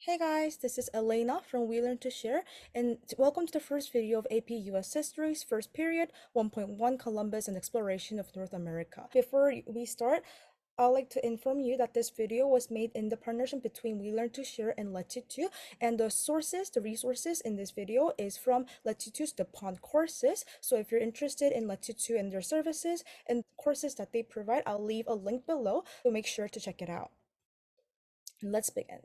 Hey guys, this is Elena from We Learn to Share, and welcome to the first video of AP US History's first period 1.1 Columbus and Exploration of North America. Before we start, I'd like to inform you that this video was made in the partnership between We Learn to Share and Letitu, and the resources in this video is from Letitu's The Pond courses. So if you're interested in Letitu and their services and courses that they provide, I'll leave a link below, so make sure to check it out. Let's begin.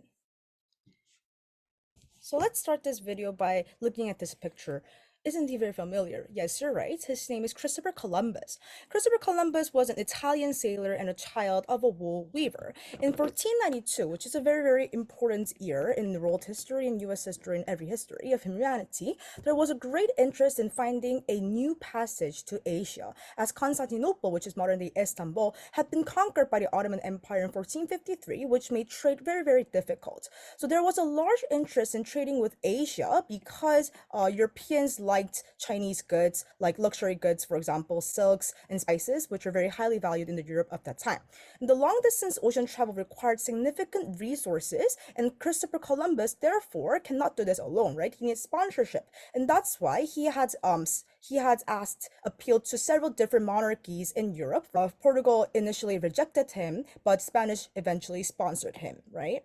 So let's start this video by looking at this picture. Isn't he very familiar? Yes, you're right. His name is Christopher Columbus. Christopher Columbus was an Italian sailor and a child of a wool weaver. In 1492, which is a very, very important year in world history and US history and every history of humanity, there was a great interest in finding a new passage to Asia, as Constantinople, which is modern-day Istanbul, had been conquered by the Ottoman Empire in 1453, which made trade very, very difficult. So there was a large interest in trading with Asia because Europeans liked Chinese goods, like luxury goods, for example, silks and spices, which were very highly valued in the Europe of that time. And the long-distance ocean travel required significant resources, and Christopher Columbus, therefore, cannot do this alone, right? He needs sponsorship, and that's why he had appealed to several different monarchies in Europe. Portugal initially rejected him, but Spanish eventually sponsored him, right?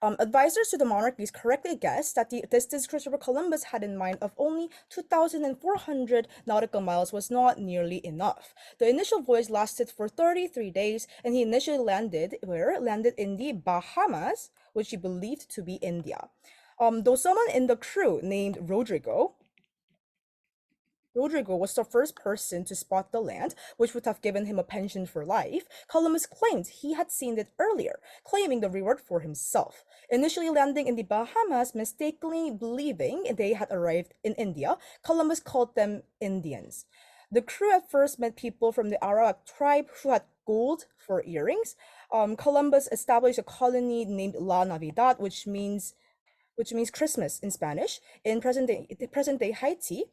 Advisors to the monarchies correctly guessed that the distance Christopher Columbus had in mind of only 2,400 nautical miles was not nearly enough. The initial voyage lasted for 33 days, and he initially landed in the Bahamas, which he believed to be India. Though someone in the crew named Rodrigo was the first person to spot the land, which would have given him a pension for life. Columbus claimed he had seen it earlier, claiming the reward for himself. Initially landing in the Bahamas, mistakenly believing they had arrived in India, Columbus called them Indians. The crew at first met people from the Arawak tribe who had gold for earrings. Columbus established a colony named La Navidad, which means Christmas in Spanish, in present-day Haiti,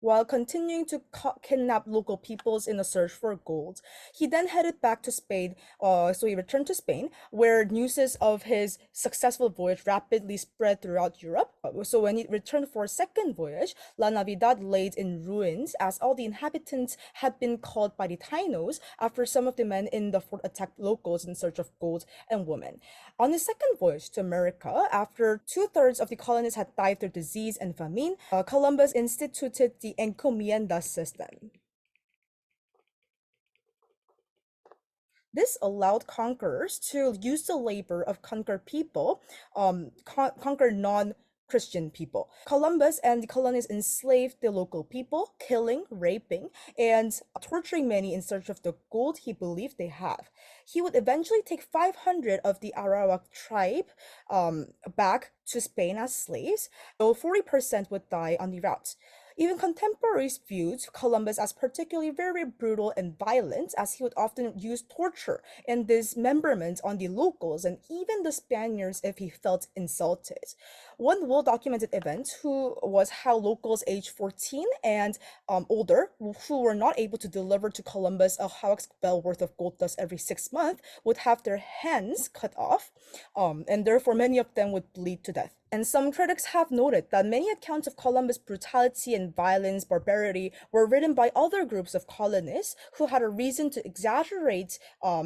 while continuing to kidnap local peoples in a search for gold. He then headed back to Spain, so he returned to Spain, where news of his successful voyage rapidly spread throughout Europe. So when he returned for a second voyage, La Navidad laid in ruins, as all the inhabitants had been called by the Tainos after some of the men in the fort attacked locals in search of gold and women. On his second voyage to America, after two-thirds of the colonists had died through disease and famine, Columbus instituted the encomienda system. This allowed conquerors to use the labor of conquered people, conquer non-Christian people. Columbus and the colonists enslaved the local people, killing, raping, and torturing many in search of the gold he believed they have. He would eventually take 500 of the Arawak tribe back to Spain as slaves, though 40% would die on the route. Even contemporaries viewed Columbus as particularly very brutal and violent, as he would often use torture and dismemberment on the locals and even the Spaniards if he felt insulted. One well-documented event was how locals aged 14 and older, who were not able to deliver to Columbus a Hawk's bell worth of gold dust every 6 months, would have their hands cut off, and therefore many of them would bleed to death. And some critics have noted that many accounts of Columbus' brutality and violence, barbarity, were written by other groups of colonists who had a reason to exaggerate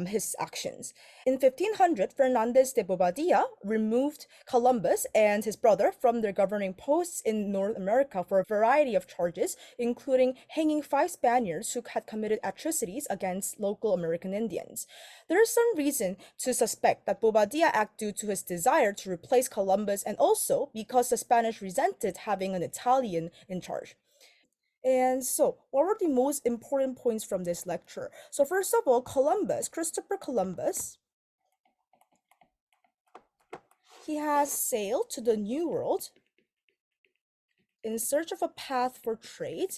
his actions. In 1500, Fernandez de Bobadilla removed Columbus and his brother from their governing posts in North America for a variety of charges, including hanging 5 Spaniards who had committed atrocities against local American Indians. There is some reason to suspect that Bobadilla acted due to his desire to replace Columbus, and also because the Spanish resented having an Italian in charge. And so, what were the most important points from this lecture? So first of all, Christopher Columbus, he has sailed to the New World in search of a path for trade,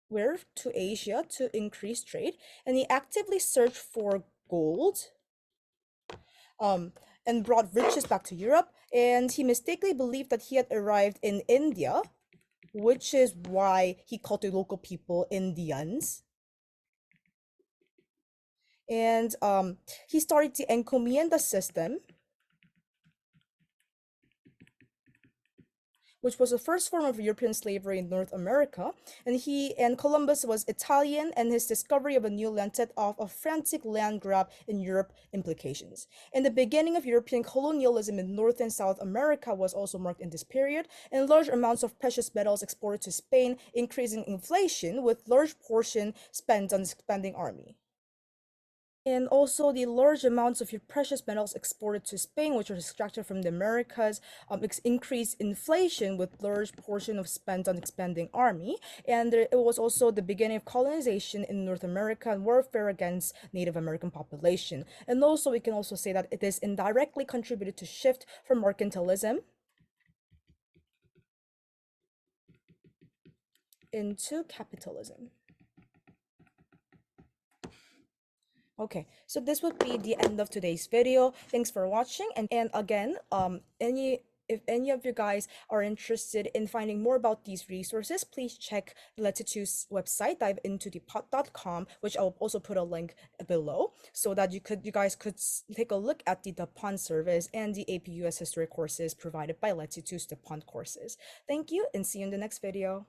where to Asia to increase trade, and he actively searched for gold, and brought riches back to Europe, and he mistakenly believed that he had arrived in India, which is why he called the local people Indians. And he started the encomienda system, which was the first form of European slavery in North America. And Columbus was Italian, and his discovery of a new land set off a frantic land grab in Europe implications. And the beginning of European colonialism in North and South America was also marked in this period, and large amounts of precious metals exported to Spain, increasing inflation with large portion spent on the expanding army. And also the large amounts of your precious metals exported to Spain, which are extracted from the Americas, increased inflation with large portion of spent on expanding army. And it was also the beginning of colonization in North America and warfare against Native American population. And also we can also say that it is indirectly contributed to shift from mercantilism into capitalism. Okay, so this would be the end of today's video. Thanks for watching. And again, if any of you guys are interested in finding more about these resources, please check Letitu's website, diveintothepot.com, which I'll also put a link below, so that you guys could take a look at the pond service and the APUS history courses provided by Letitu's pond courses. Thank you, and see you in the next video.